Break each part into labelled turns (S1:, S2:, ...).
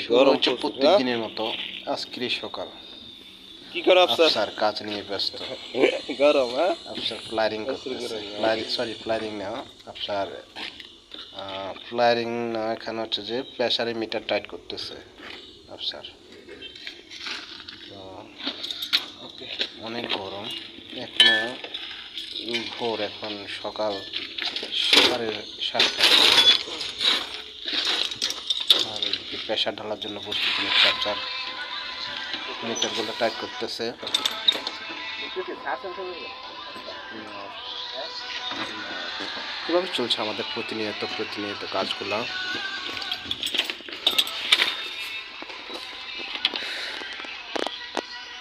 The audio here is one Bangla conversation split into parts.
S1: শুরু হচ্ছে প্রত্যেক দিনের মতো আজকের সকাল।
S2: কি করো আফসার?
S1: আফসার কাজ নিয়ে ব্যস্ত।
S2: গরম হ্যাঁ,
S1: আফসার ফ্লারিং করতেছে, ফ্লারিং না আফসার, ফ্লারিং না, এখানে হচ্ছে যে প্রেসারে মিটার টাইট করতেছে আফসার। তো অনেক গরম এখনো, ভোর, এখন সকাল 7:30। আর এদিকে প্রেসার ঢালার জন্য প্রস্তুতি নিচ্ছে আফসার, মিটারগুলো টাইট করতেছে। কিভাবে চলছে আমাদের প্রতিনিয়ত কাজগুলো?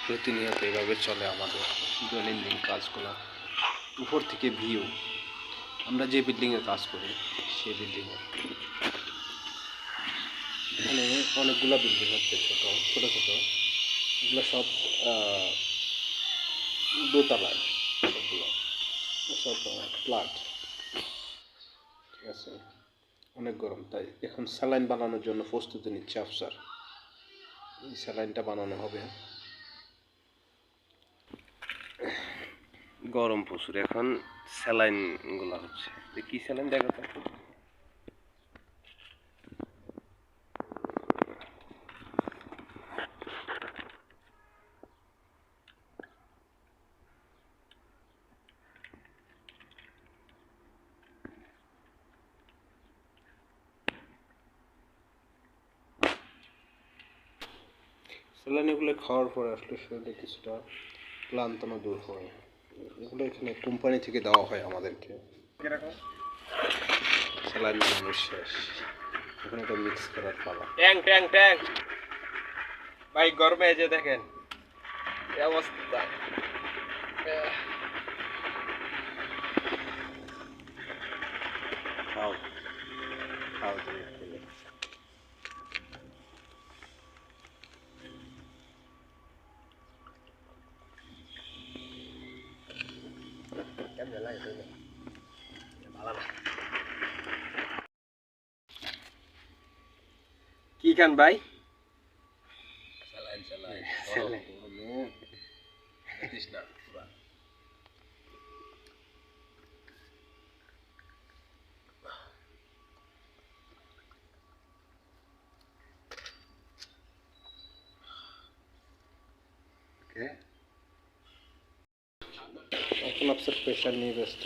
S1: প্রতিনিয়ত এভাবে চলে আমাদের দৈনন্দিন কাজগুলো। উপর থেকে ভিউ, আমরা যে বিল্ডিংয়ে কাজ করি সেই বিল্ডিংয়ে, এখানে অনেকগুলো বিল্ডিং হচ্ছে, ছোট ছোট এগুলো সব দোতলায়, সবগুলো সব ফ্ল্যাট। ঠিক আছে, অনেক গরম, তাই এখন স্যালাইন বানানোর জন্য প্রস্তুতি নিচ্ছে আফসার। এই স্যালাইনটা বানানো হবে। গরম প্রচুর, এখন স্যালাইন গুলা হচ্ছে। কি স্যালাইন দেখো তো? স্যালাইন এগুলো খাওয়ার পরে আসলে শরীরে কিছুটা ক্লান্তনা দূর হয়। এগুলো এখানে কোম্পানি থেকে দেওয়া হয় আমাদেরকে। স্যালাইন বানানো শেষ, এখন এটা মিক্স করার পালা।
S2: ট্যাং ভাই, গরমে যে দেখেন এই অবস্থা।
S1: খাও খাও তুমি খেলে।
S2: কি খান ভাই?
S1: এখন আপনার প্রেশার নিয়ে ব্যস্ত।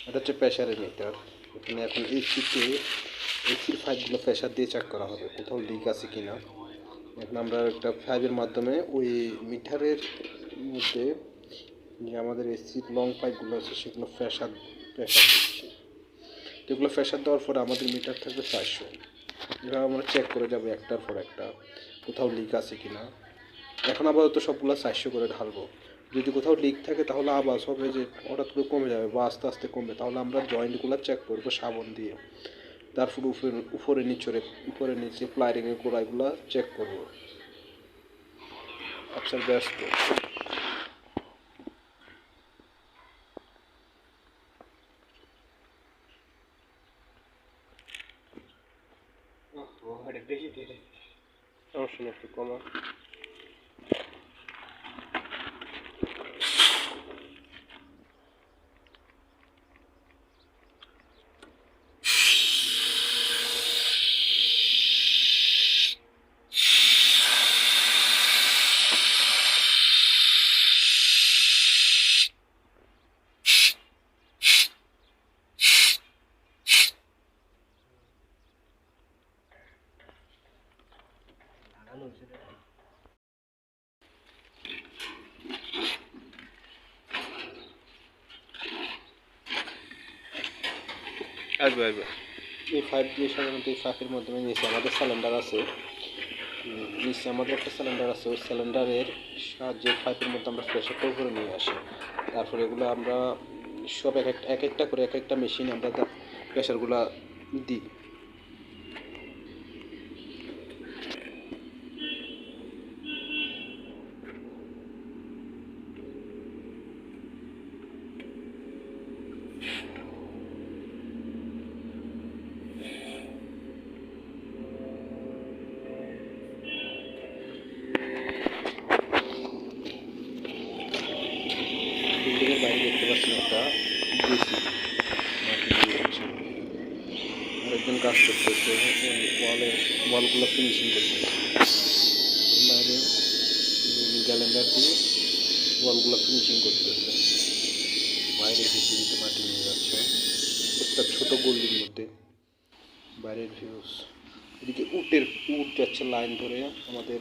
S1: এটা হচ্ছে প্রেশারের মিটার। এখানে এখন এসির পাইপগুলো প্রেশার দিয়ে চেক করা হবে কোথাও লিক আছে কিনা। এখন আমরা একটা পাইপের মাধ্যমে ওই মিটারের মধ্যে যে আমাদের এসির লং পাইপগুলো আছে সেগুলো প্রেশার দিচ্ছি। এগুলো প্রেশার দেওয়ার পরে আমাদের মিটার থাকবে 400। এভাবে আমরা চেক করে যাবো একটার পর একটা কোথাও লিক আছে কিনা। এখন আপাতত সবগুলো 400 করে ঢালবো। যদি কোথাও লিক থাকে তাহলে আওয়াজ হবে যে হঠাৎ করে কমে যাবে বা আস্তে আস্তে কমবে, তাহলে আমরা জয়েন্টগুলো চেক করবো সাবান দিয়ে। তারপর উপরে নিচে প্লাইরিংয়ের গোড়াগুলো চেক করবো। আচ্ছা, ব্যস্ত। সমস্যা নেই, একটু কমা।
S2: আসবে
S1: এই পাইপ দিয়ে সাধারণত এই পাইপের মাধ্যমে নিচে আমাদের সিলিন্ডার আছে, নিচে আমাদের একটা সিলিন্ডার আছে। ওই সিলিন্ডারের সাহায্যে পাইপের মধ্যে আমরা প্রেশারটা উপরে নিয়ে আসি। তারপরে এগুলো আমরা সব এক একটা করে এক একটা মেশিন আমরা প্রেশারগুলো দিই। বেশি মাটি দিয়ে যাচ্ছে। আরেকজন কাজ করতেছে, ওয়ালগুলো ফিনিশিং করতেছে বাইরে, গ্যালেন্ডার দিয়ে ওয়ালগুলো ফিনিশিং করতেছে। বাইরে ভিসিবিতে মাটি নিয়ে যাচ্ছে একটা ছোট গলির মধ্যে। বাইরের ভিউজ, এদিকে উট যাচ্ছে লাইন ধরে আমাদের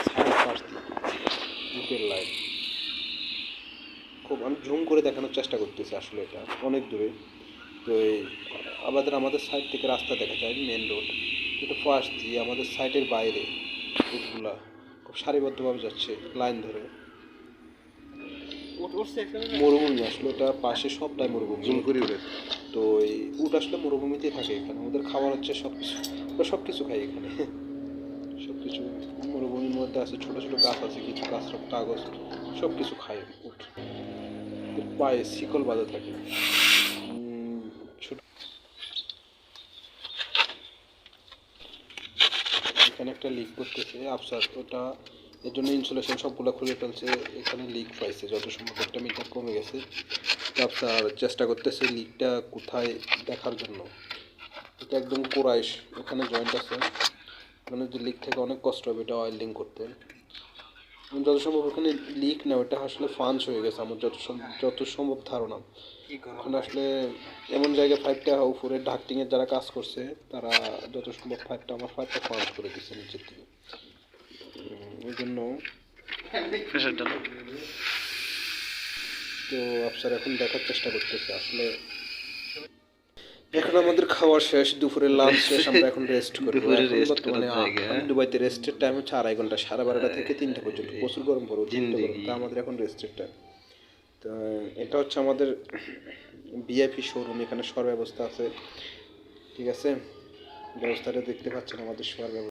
S1: ছাদের পাশ দিয়ে, উটের লাইন। খুব আমি জুম করে দেখানোর চেষ্টা করতেছি, আসলে এটা অনেক দূরে। তো এই আমাদের সাইড থেকে রাস্তা দেখা যায়, মেন রোড, কিন্তু ফার্স্ট দিয়ে আমাদের সাইডের বাইরে উটগুলা খুব সারিবদ্ধভাবে যাচ্ছে লাইন ধরে। মরুভূমি আসলে এটা পাশে সবটাই মরুভূমি।
S2: জুম করি ওরে।
S1: তো এই উট আসলে মরুভূমিতেই থাকে এখানে, ওদের খাবার হচ্ছে সব কিছু, ওরা সব কিছু খায় এখানে সব কিছু মরুভূমির মধ্যে আছে, ছোট ছোট গাছ আছে, কিছু গাছ কাগজ সব কিছু খায় উট। ওদের পায়ে শিকল বাঁধা থাকে। ছোট এখানে একটা লিক করতেছে আফসার, ওটা এর জন্য ইনসুলেশন সবগুলো খুলে ফেলছে। এখানে লিক পাইছে, যত সম্ভব একটা মিটার কমে গেছে। আফসার চেষ্টা করতেছে লিকটা কোথায় দেখার জন্য। এটা একদম কোরাইশ, ওখানে জয়েন্ট আছে, ওখানে যে লিক থেকে অনেক কষ্ট হবে এটা ওয়েল্ডিং করতে। যত সম্ভব ওখানে লিক না, ওটা আসলে ফাঞ্চ হয়ে গেছে আমার যত সম্ভব ধারণা। ওখানে আসলে এমন জায়গায় পাইপটা উপরে ডাক্টিংয়ের যারা কাজ করছে তারা যত সম্ভব আমার পাইপটা ফাঞ্চ করে দিচ্ছে নিচের দিকে। ওই জন্য তো আফসার এখন দেখার চেষ্টা করতেছে আসলে। এখন আমাদের খাওয়ার শেষ, দুপুরের লাঞ্চ শেষ, আমরা এখন রেস্ট করবো। বর্তমানে আমি দুবাইতে রেস্টের টাইম হচ্ছে 2.5 ঘন্টা, 12:30 থেকে 3টা পর্যন্ত। প্রচুর গরম পড়ে, তা আমাদের এখন রেস্টের টাইম। তো এটা হচ্ছে আমাদের ভিআইপি শোরুম, এখানে শোয়ার ব্যবস্থা আছে, ঠিক আছে? ব্যবস্থাটা দেখতে পাচ্ছেন, আমাদের শোয়ার ব্যবস্থা।